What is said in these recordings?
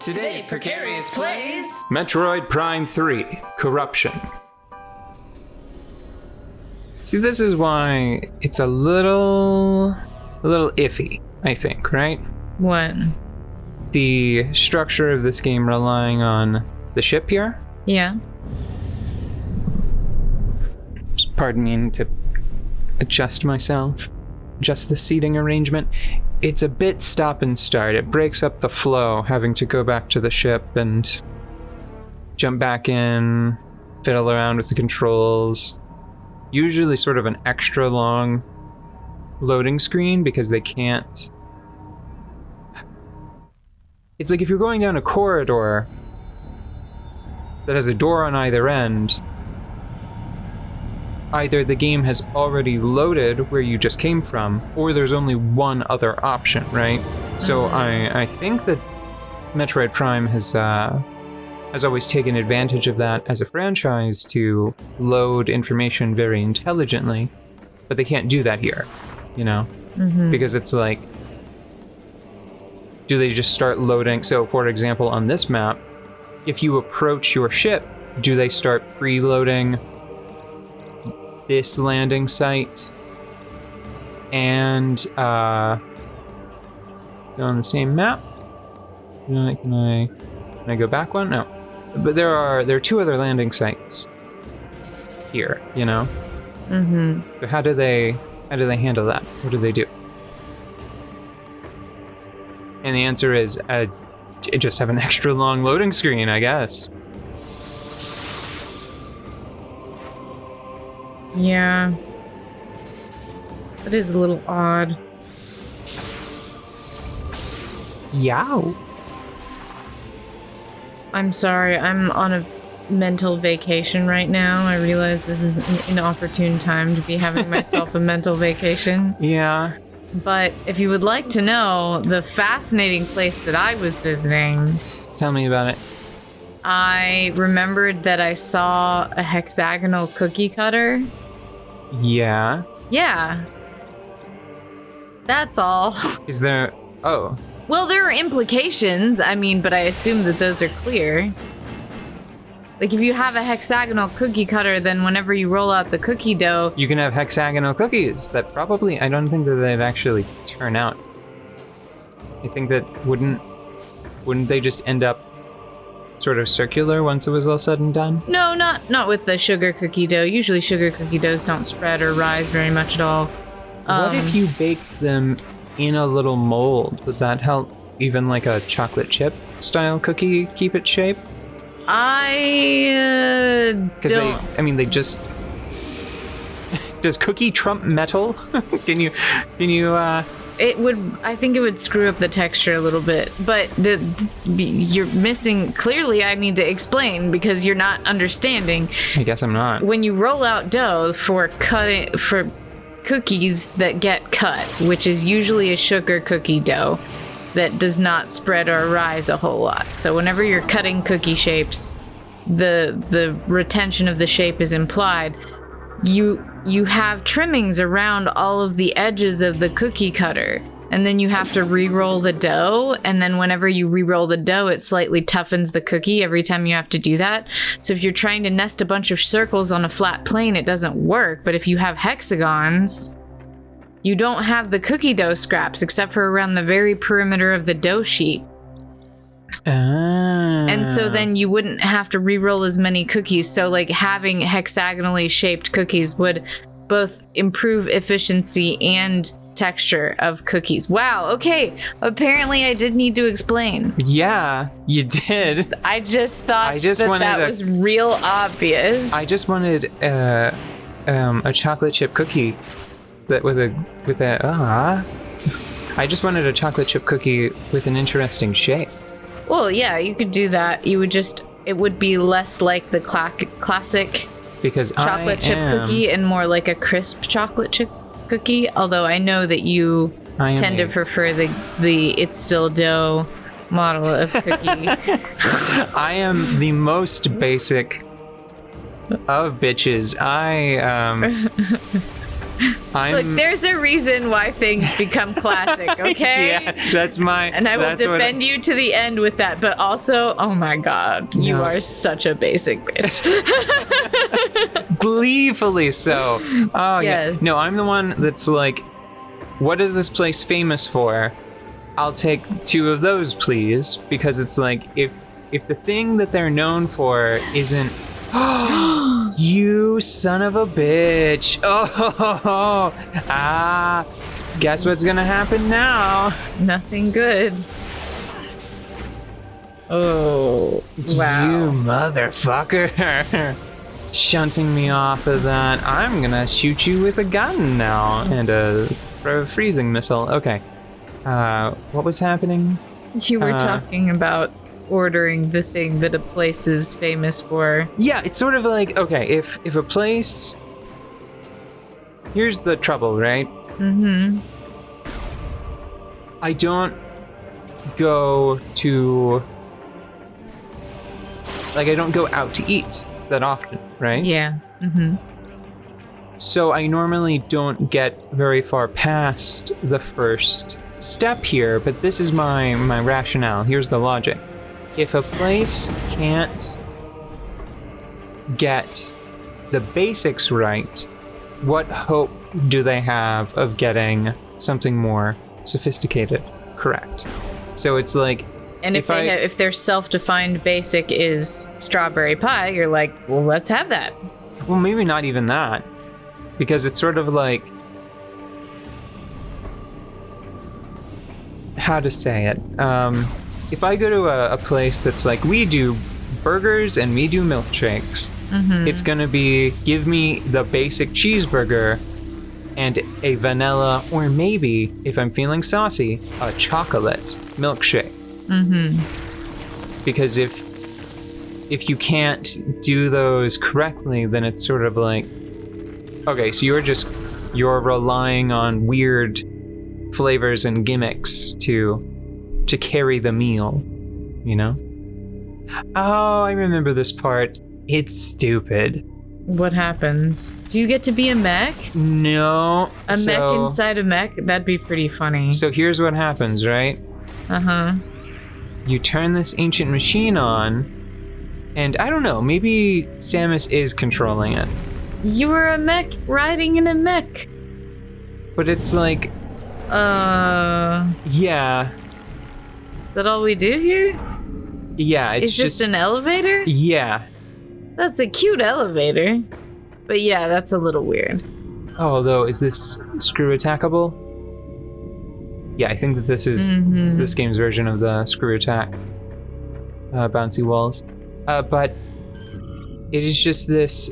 Today, Precarious plays Metroid Prime 3, Corruption. See, this is why it's a little iffy, I think, right? What? The structure of this game relying on the ship here. Yeah. Pardon me to adjust myself. Adjust the seating arrangement. It's a bit stop and start. It breaks up the flow, having to go back to the ship and jump back in, fiddle around with the controls. Usually sort of an extra long loading screen because they can't... It's like if you're going down a corridor that has a door on either end, either the game has already loaded where you just came from, or there's only one other option, right? So I think that Metroid Prime has always taken advantage of that as a franchise to load information very intelligently, but they can't do that here, you know? Because it's like, do they just start loading? So, for example, on this map, if you approach your ship, do they start preloading this landing site and on the same map? Can I go back one? No, but there are two other landing sites here, you know. So how do they handle that? What do they do? And the answer is just have an extra long loading screen, I guess. Yeah. That is a little odd. Yow. I'm sorry, I'm on a mental vacation right now. I realize this is an inopportune time to be having myself a mental vacation. Yeah. But if you would like to know the fascinating place that I was visiting... Tell me about it. I remembered that I saw a hexagonal cookie cutter. Yeah. Yeah. That's all. Is there... Oh. Well, there are implications, but I assume that those are clear. Like, if you have a hexagonal cookie cutter, then whenever you roll out the cookie dough... You can have hexagonal cookies that probably... I don't think that they'd actually turn out. I think that wouldn't they just end up sort of circular once it was all said and done? No, not with the sugar cookie dough. Usually sugar cookie doughs don't spread or rise very much at all. What if you baked them in a little mold? Would that help even like a chocolate chip style cookie keep its shape? I don't... They just... Does cookie trump metal? Can you It would... I think it would screw up the texture a little bit, but you're missing... Clearly, I need to explain because you're not understanding. I guess I'm not. When you roll out dough for cookies that get cut, which is usually a sugar cookie dough that does not spread or rise a whole lot. So whenever you're cutting cookie shapes, the retention of the shape is implied. You have trimmings around all of the edges of the cookie cutter, and then you have to re-roll the dough, and then whenever you re-roll the dough, it slightly toughens the cookie every time you have to do that. So if you're trying to nest a bunch of circles on a flat plane, it doesn't work, but if you have hexagons, you don't have the cookie dough scraps except for around the very perimeter of the dough sheet. And so then you wouldn't have to re-roll as many cookies. So like having hexagonally shaped cookies would both improve efficiency and texture of cookies. Wow, okay. Apparently I did need to explain. Yeah, you did. I just thought that was real obvious. I just wanted a chocolate chip cookie that I just wanted a chocolate chip cookie with an interesting shape. Well, yeah, you could do that. It would be less like the classic because chocolate chip cookie and more like a crisp chocolate chip cookie. Although I know that you tend to prefer the it's still dough model of cookie. I am the most basic of bitches. Look, there's a reason why things become classic, okay? Yeah, that's my... And I will defend you to the end with that, but also, oh my god, you are such a basic bitch. Gleefully so. Oh, Yes. yeah. No, I'm the one that's like, what is this place famous for? I'll take 2 of those, please. Because it's like, if the thing that they're known for isn't... You son of a bitch. Oh, guess what's gonna happen now? Nothing good. Oh, wow. You motherfucker. Shunting me off of that. I'm gonna shoot you with a gun now. And a freezing missile. Okay. What was happening? You were talking about ordering the thing that a place is famous for. Yeah, it's sort of like, okay, if a place... Here's the trouble, right? Mm-hmm. I don't go to... Like, I don't go out to eat that often, right? Yeah. Mm-hmm. So I normally don't get very far past the first step here, but this is my rationale. Here's the logic. If a place can't get the basics right, what hope do they have of getting something more sophisticated correct? So it's like, and if their self-defined basic is strawberry pie, you're like, well, let's have that. well, maybe not even that, because it's sort of like, how to say it? If I go to a place that's like, we do burgers and we do milkshakes, it's gonna be, give me the basic cheeseburger and a vanilla, or maybe, if I'm feeling saucy, a chocolate milkshake. Because if you can't do those correctly, then it's sort of like, okay, so you're relying on weird flavors and gimmicks to carry the meal, you know? Oh, I remember this part. It's stupid. What happens? Do you get to be a mech? No. A mech inside a mech? That'd be pretty funny. So here's what happens, right? You turn this ancient machine on, and I don't know, maybe Samus is controlling it. You were a mech riding in a mech. But it's like... Yeah. Is that all we do here? Yeah, it's just an elevator? Yeah. That's a cute elevator. But yeah, that's a little weird. Oh, although, is this screw attackable? Yeah, I think that this is this game's version of the screw attack. Bouncy walls. But it is just this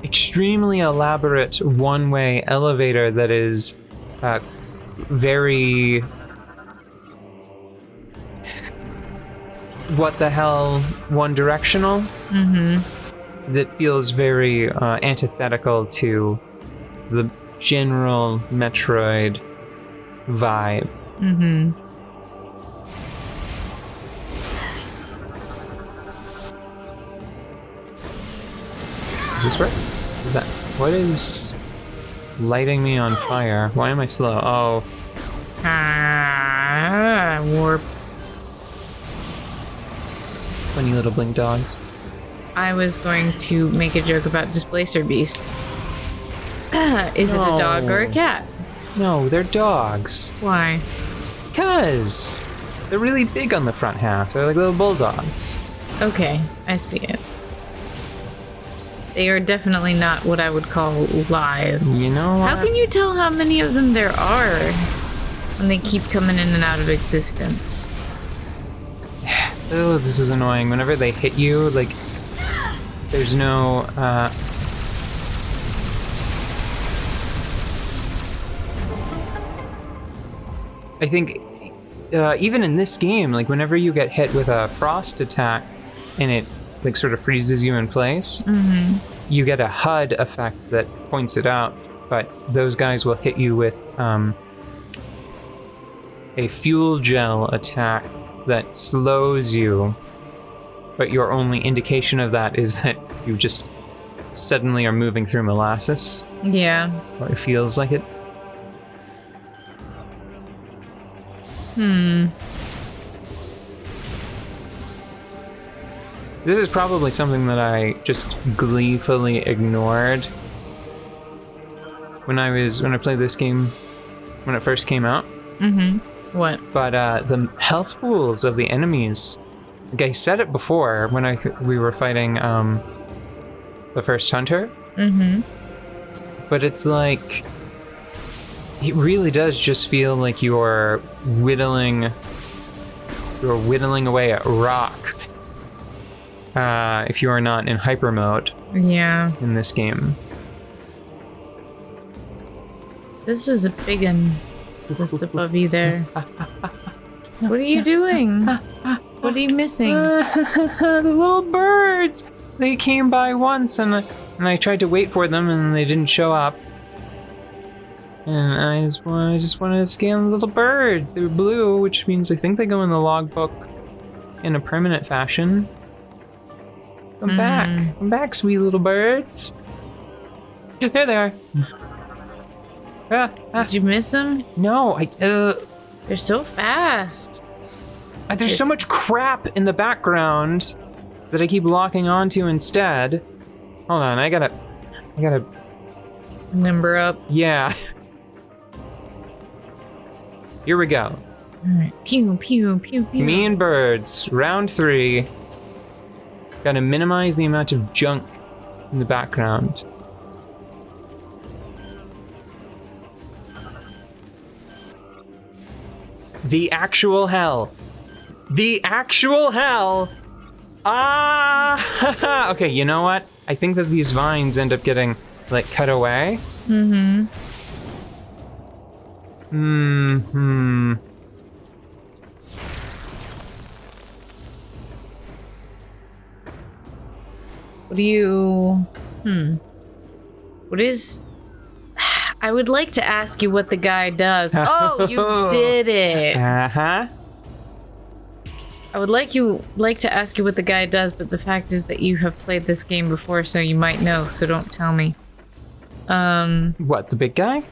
extremely elaborate one-way elevator that is very... what the hell, one-directional? That feels very antithetical to the general Metroid vibe. Is this right? Is that... What is lighting me on fire? Why am I slow? Oh. Warp. Funny little blink dogs. I was going to make a joke about displacer beasts. Is it a dog or a cat? No, they're dogs. Why? Because they're really big on the front half. They're like little bulldogs. Okay, I see it. They are definitely not what I would call live. You know what? How can you tell how many of them there are when they keep coming in and out of existence? Oh, this is annoying. Whenever they hit you, like, there's no, I think, even in this game, like, whenever you get hit with a frost attack and it, like, sort of freezes you in place, you get a HUD effect that points it out, but those guys will hit you with, a fuel gel attack that slows you, but your only indication of that is that you just suddenly are moving through molasses. Yeah. Or it feels like it. This is probably something that I just gleefully ignored when I played this game when it first came out. What? But the health pools of the enemies, like I said it before when we were fighting the first hunter. But it's like, it really does just feel like you're whittling away at rock. If you are not in hyper mode. Yeah. In this game. This is a big one that's above you there. What are you doing? What are you missing? The little birds! They came by once and I tried to wait for them and they didn't show up. And I just wanted to scan the little birds. They were blue, which means I think they go in the logbook in a permanent fashion. Come back. Come back, sweet little birds. There they are. Did you miss them? No, They're so fast. there's so much crap in the background that I keep locking onto instead. Hold on, I gotta Limber up. yeah. Here we go. Alright. Pew, pew, pew, pew. Me and birds, round 3. Gotta minimize the amount of junk in the background. The actual hell. The actual hell. Ah! Okay, you know what? I think that these vines end up getting, like, cut away. What do you... What is... I would like to ask you what the guy does. Oh, you did it! Uh-huh. I would like to ask you what the guy does, but the fact is that you have played this game before, so you might know, so don't tell me. What, the big guy?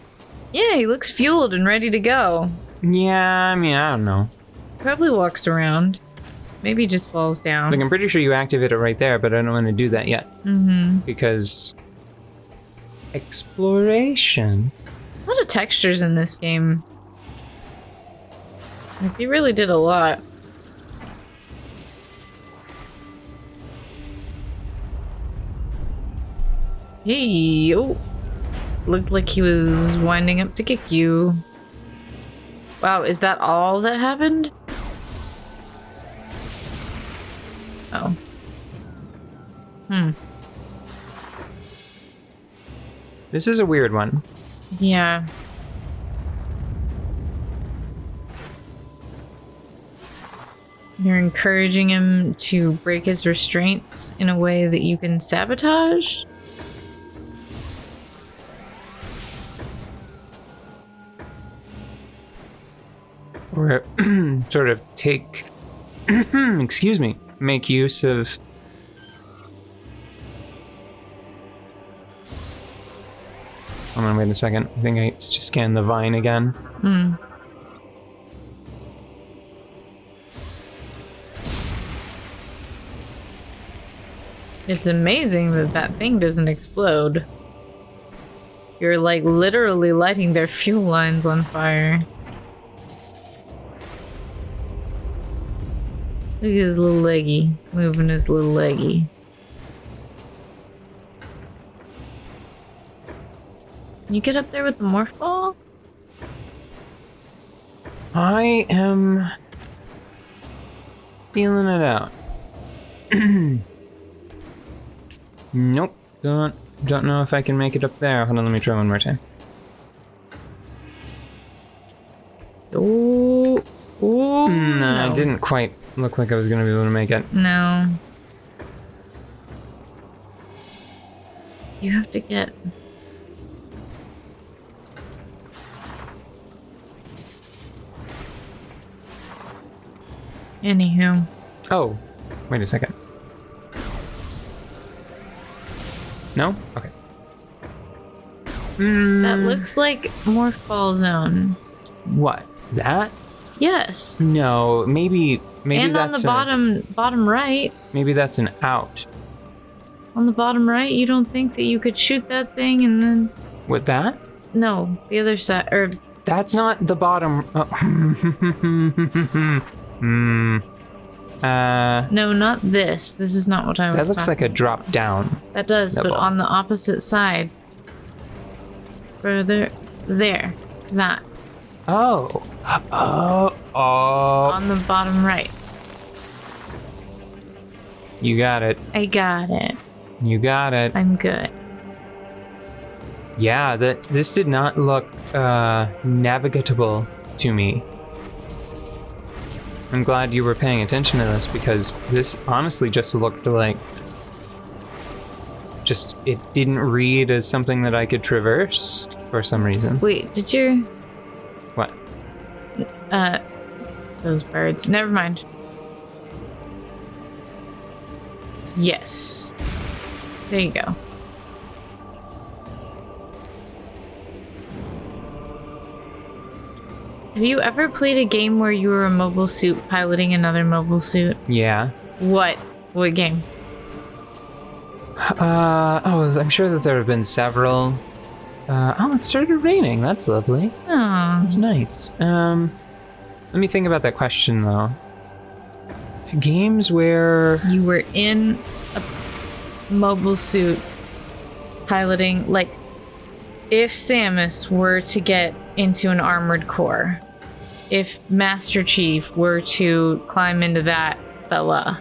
Yeah, he looks fueled and ready to go. Yeah, I mean, I don't know. Probably walks around. Maybe just falls down. Like, I'm pretty sure you activate it right there, but I don't want to do that yet. Because... exploration. A lot of textures in this game. Like, they really did a lot. Hey, oh. Looked like he was winding up to kick you. Wow, is that all that happened? Oh. This is a weird one. Yeah. You're encouraging him to break his restraints in a way that you can sabotage? Or sort of take... excuse me. Make use of... Hold on, wait a second. I think I just scanned the vine again. It's amazing that that thing doesn't explode. You're like literally lighting their fuel lines on fire. Look at his little leggy, moving his little leggy. Can you get up there with the morph ball? I am feeling it out. Nope. Don't know if I can make it up there. Hold on, let me try one more time. Oh, oh. No, it didn't quite look like I was gonna be able to make it. No. You have to get... Anywho. Oh, wait a second. No? Okay. That looks like Morphball Zone. What? That? Yes. No, maybe And on that's the bottom right. maybe that's an out. On the bottom right, you don't think that you could shoot that thing and then... With that? No, the other side, or... That's not the bottom. No, not this. This is not what I was That looks like a talking drop down. about. That does, but level. on the opposite side. Further. There. That. Oh. Oh. On the bottom right. You got it. I got it. You got it. I'm good. Yeah, this did not look navigatable to me. I'm glad you were paying attention to this because this honestly just looked like it didn't read as something that I could traverse for some reason. Wait, did your... What? Those birds. Never mind. Yes. There you go. Have you ever played a game where you were a mobile suit piloting another mobile suit? Yeah. What? What game? I'm sure that there have been several. It started raining. That's lovely. Oh. That's nice. Let me think about that question though. Games where You were in a mobile suit piloting, like, if Samus were to get into an armored core, if Master Chief were to climb into that fella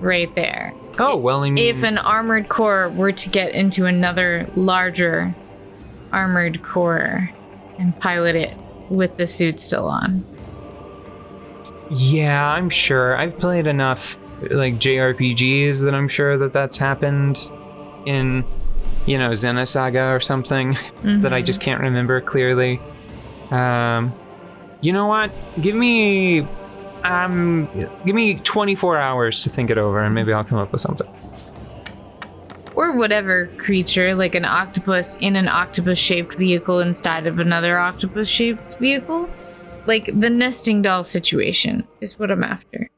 right there. Oh, well, I mean, If an armored core were to get into another larger armored core and pilot it with the suit still on. yeah, I'm sure. I've played enough like JRPGs that I'm sure that that's happened in, Xenosaga or something that I just can't remember clearly. You know what? Give me 24 hours to think it over and maybe I'll come up with something. Or whatever creature, like an octopus in an octopus-shaped vehicle inside of another octopus-shaped vehicle. Like the nesting doll situation is what I'm after.